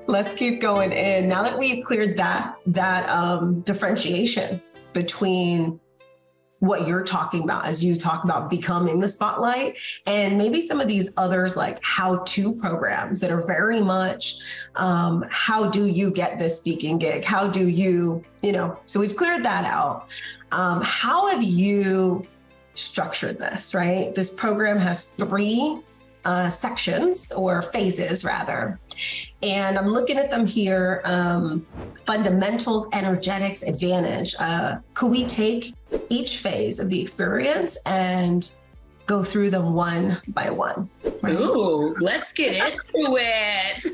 Let's keep going in. Now that we've cleared that differentiation between what you're talking about as you talk about becoming the spotlight, and maybe some of these others like how-to programs that are very much how do you get this speaking gig? How do you, so we've cleared that out. How have you structured this, right? This program has 3 sections or phases rather. And I'm looking at them here. Fundamentals, energetics, advantage. Could we take each phase of the experience and go through them one by one? Right? Ooh, let's get into it. So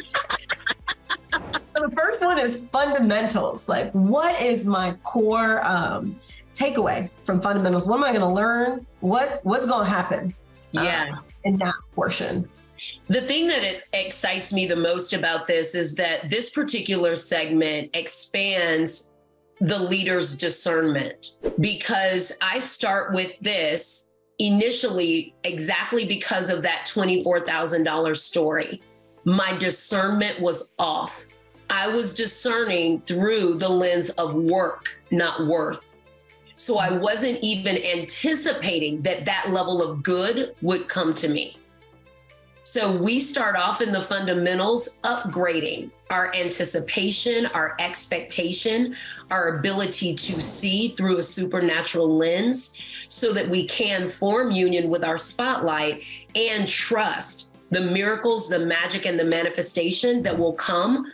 the first one is fundamentals. Like, what is my core takeaway from fundamentals? What am I going to learn? What's going to happen? Yeah. In that portion. The thing that excites me the most about this is that this particular segment expands the leader's discernment, because I start with this initially exactly because of that $24,000 story. My discernment was off. I was discerning through the lens of work, not worth. So I wasn't even anticipating that level of good would come to me. So we start off in the fundamentals, upgrading our anticipation, our expectation, our ability to see through a supernatural lens so that we can form union with our spotlight and trust the miracles, the magic, and the manifestation that will come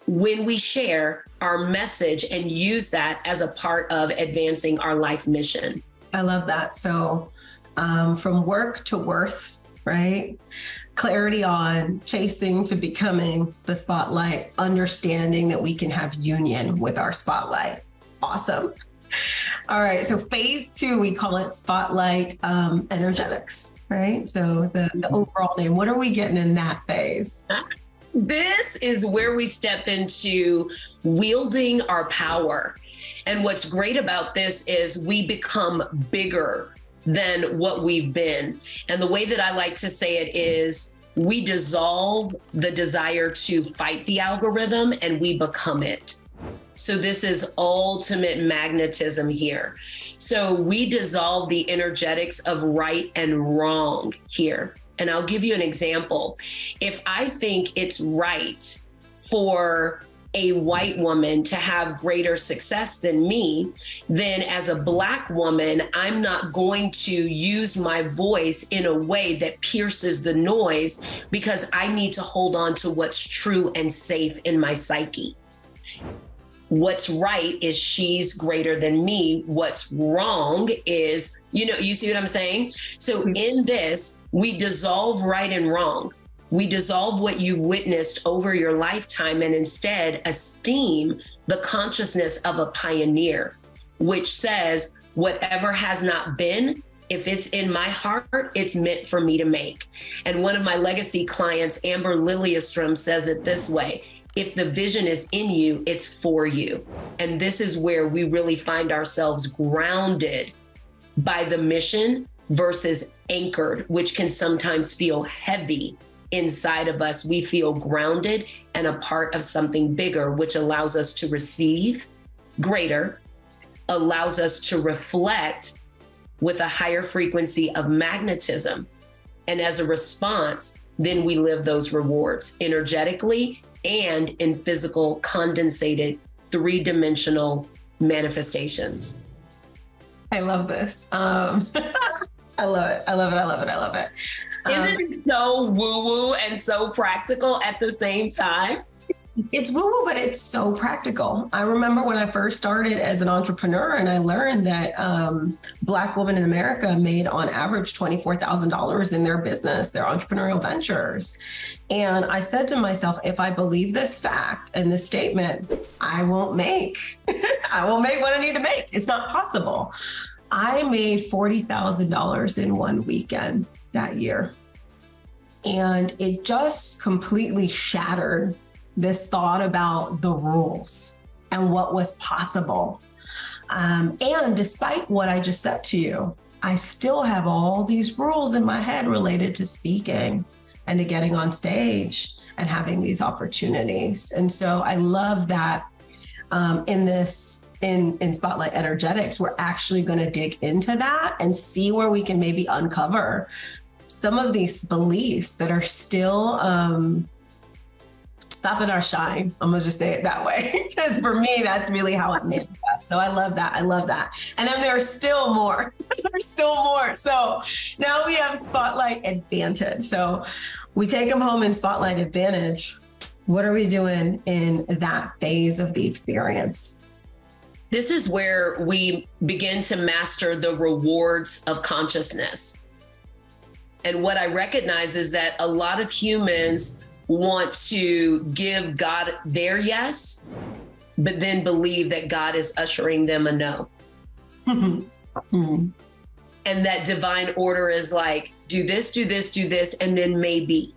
when we share our message and use that as a part of advancing our life mission. I love that. So from work to worth, right? Clarity on chasing to becoming the spotlight, understanding that we can have union with our spotlight. Awesome. All right. So phase 2, we call it spotlight energetics, right? So the overall name, what are we getting in that phase? This is where we step into wielding our power. And what's great about this is we become bigger than what we've been. And the way that I like to say it is we dissolve the desire to fight the algorithm and we become it. So this is ultimate magnetism here. So we dissolve the energetics of right and wrong here. And I'll give you an example. If I think it's right for a white woman to have greater success than me, then as a Black woman, I'm not going to use my voice in a way that pierces the noise because I need to hold on to what's true and safe in my psyche. What's right is she's greater than me. What's wrong is, you see what I'm saying? So in this, we dissolve right and wrong. We dissolve what you've witnessed over your lifetime and instead esteem the consciousness of a pioneer, which says whatever has not been, if it's in my heart, it's meant for me to make. And one of my legacy clients, Amber Liliestrom, says it this way: if the vision is in you, it's for you. And this is where we really find ourselves grounded by the mission versus anchored, which can sometimes feel heavy inside of us. We feel grounded and a part of something bigger, which allows us to receive greater, allows us to reflect with a higher frequency of magnetism. And as a response, then we live those rewards energetically and in physical, condensated, 3-dimensional manifestations. I love this. I love it. I love it. I love it. I love it. Isn't it so woo-woo and so practical at the same time? It's woo-woo, but it's so practical. I remember when I first started as an entrepreneur and I learned that Black women in America made on average $24,000 in their business, their entrepreneurial ventures. And I said to myself, if I believe this fact and this statement, I won't make what I need to make. It's not possible. I made $40,000 in one weekend that year. And it just completely shattered this thought about the rules and what was possible. And despite what I just said to you, I still have all these rules in my head related to speaking and to getting on stage. and having these opportunities. And so I love that in Spotlight Energetics, we're actually going to dig into that and see where we can maybe uncover some of these beliefs that are still stopping our shine. I'm gonna just say it that way, because for me, that's really how it manifests. So I love that. I love that. And then there's still more. There's still more. So now we have Spotlight Advantage. So we take them home in Spotlight Advantage. What are we doing in that phase of the experience? This is where we begin to master the rewards of consciousness. And what I recognize is that a lot of humans want to give God their yes, but then believe that God is ushering them a no. And that divine order is like, do this, do this, do this, and then maybe.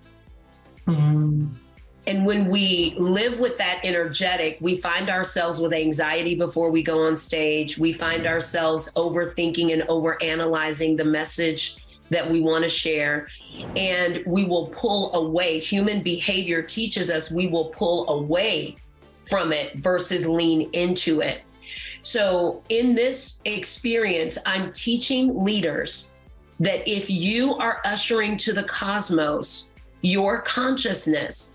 And when we live with that energetic, we find ourselves with anxiety before we go on stage. We find ourselves overthinking and overanalyzing the message that we want to share. And we will pull away. Human behavior teaches us we will pull away from it versus lean into it. So in this experience, I'm teaching leaders that if you are ushering to the cosmos your consciousness,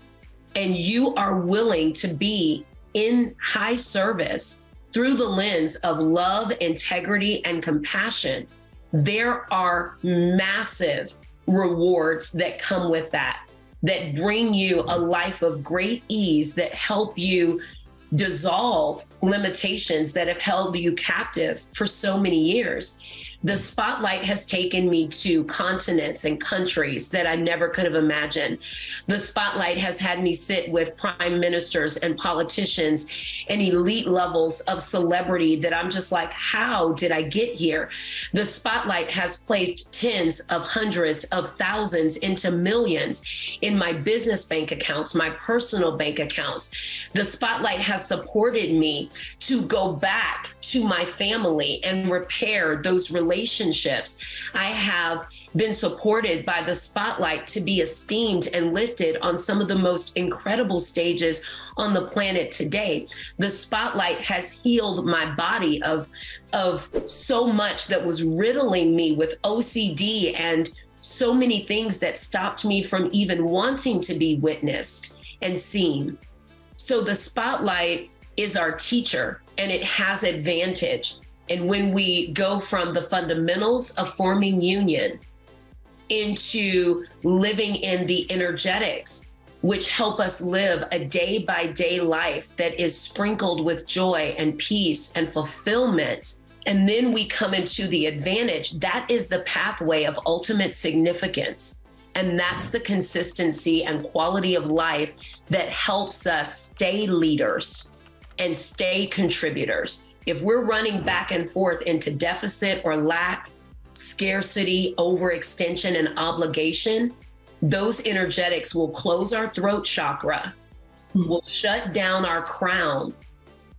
and you are willing to be in high service through the lens of love, integrity, and compassion, there are massive rewards that come with that bring you a life of great ease, that help you dissolve limitations that have held you captive for so many years. The spotlight has taken me to continents and countries that I never could have imagined. The spotlight has had me sit with prime ministers and politicians and elite levels of celebrity that I'm just like, how did I get here? The spotlight has placed tens of hundreds of thousands into millions in my business bank accounts, my personal bank accounts. The spotlight has supported me to go back to my family and repair those relationships. I have been supported by the spotlight to be esteemed and lifted on some of the most incredible stages on the planet today. The spotlight has healed my body of so much that was riddling me with OCD and so many things that stopped me from even wanting to be witnessed and seen. So the spotlight is our teacher, and it has advantage. And when we go from the fundamentals of forming union into living in the energetics, which help us live a day-by-day life that is sprinkled with joy and peace and fulfillment, and then we come into the advantage, that is the pathway of ultimate significance. And that's the consistency and quality of life that helps us stay leaders and stay contributors. If we're running back and forth into deficit or lack, scarcity, overextension, and obligation, those energetics will close our throat chakra, will shut down our crown,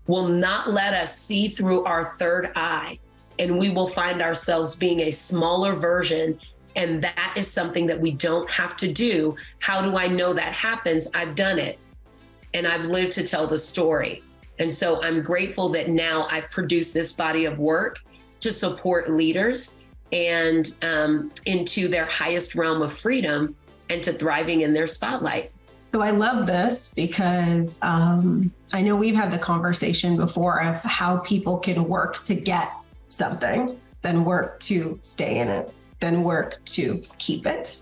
will not let us see through our third eye, and we will find ourselves being a smaller version. And that is something that we don't have to do. How do I know that happens? I've done it, and I've lived to tell the story. And so I'm grateful that now I've produced this body of work to support leaders and into their highest realm of freedom and to thriving in their spotlight. So I love this because I know we've had the conversation before of how people can work to get something, then work to stay in it, then work to keep it.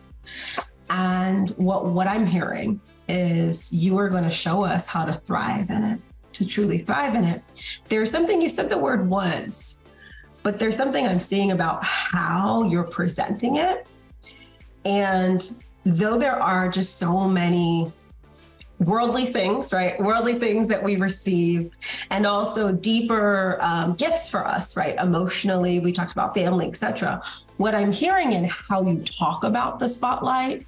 And what I'm hearing is you are going to show us how to thrive in it, to truly thrive in it. There's something, you said the word once, but there's something I'm seeing about how you're presenting it. And though there are just so many worldly things, right? Worldly things that we receive, and also deeper gifts for us, right? Emotionally, we talked about family, etc. What I'm hearing in how you talk about the spotlight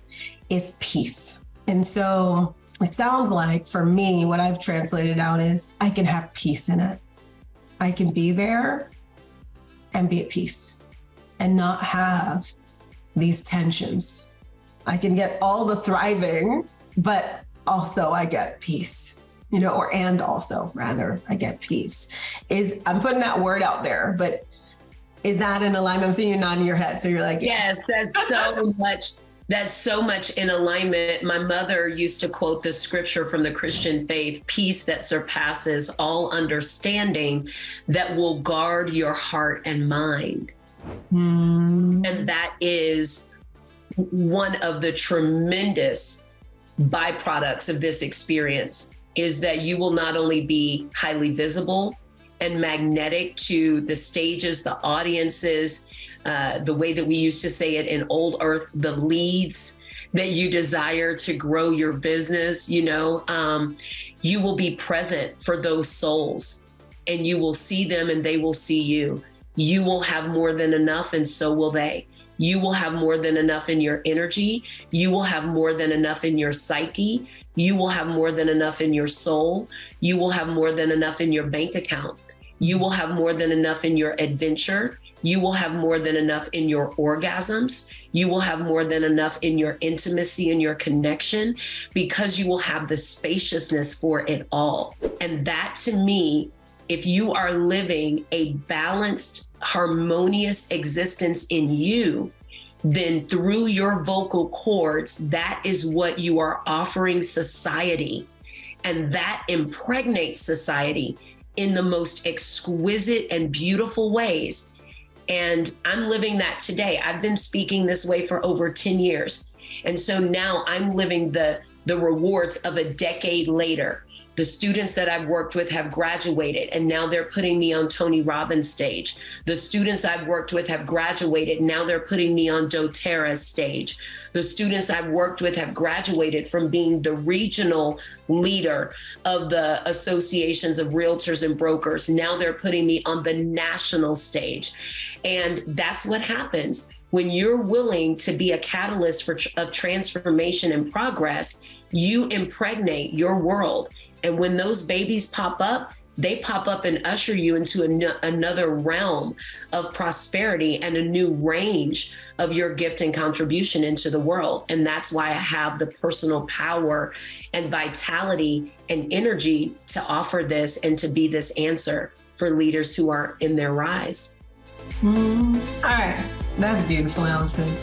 is peace. And so it sounds like, for me, what I've translated out is I can have peace in it. I can be there and be at peace and not have these tensions. I can get all the thriving, but also I get peace, and also rather I get peace. I'm putting that word out there, but is that in alignment? I'm seeing you nodding your head. So you're like, yes, that's so much. That's so much in alignment. My mother used to quote the scripture from the Christian faith, peace that surpasses all understanding, that will guard your heart and mind. And that is one of the tremendous byproducts of this experience, is that you will not only be highly visible and magnetic to the stages, the audiences, the way that we used to say it in old earth, the leads that you desire to grow your business, you will be present for those souls, and you will see them and they will see you. You will have more than enough, and so will they. You will have more than enough in your energy. You will have more than enough in your psyche. You will have more than enough in your soul. You will have more than enough in your bank account. You will have more than enough in your adventure. You will have more than enough in your orgasms. You will have more than enough in your intimacy and your connection, because you will have the spaciousness for it all. And that, to me, if you are living a balanced, harmonious existence in you, then through your vocal cords, that is what you are offering society. And that impregnates society in the most exquisite and beautiful ways. And I'm living that today. I've been speaking this way for over 10 years. And so now I'm living the rewards of a decade later. The students that I've worked with have graduated, and now they're putting me on Tony Robbins' stage. The students I've worked with have graduated. Now they're putting me on doTERRA's stage. The students I've worked with have graduated from being the regional leader of the associations of realtors and brokers. Now they're putting me on the national stage. And that's what happens when you're willing to be a catalyst of transformation and progress. You impregnate your world. And when those babies pop up, they pop up and usher you into another realm of prosperity and a new range of your gift and contribution into the world. And that's why I have the personal power and vitality and energy to offer this and to be this answer for leaders who are in their rise. All right. That's beautiful, Allyson.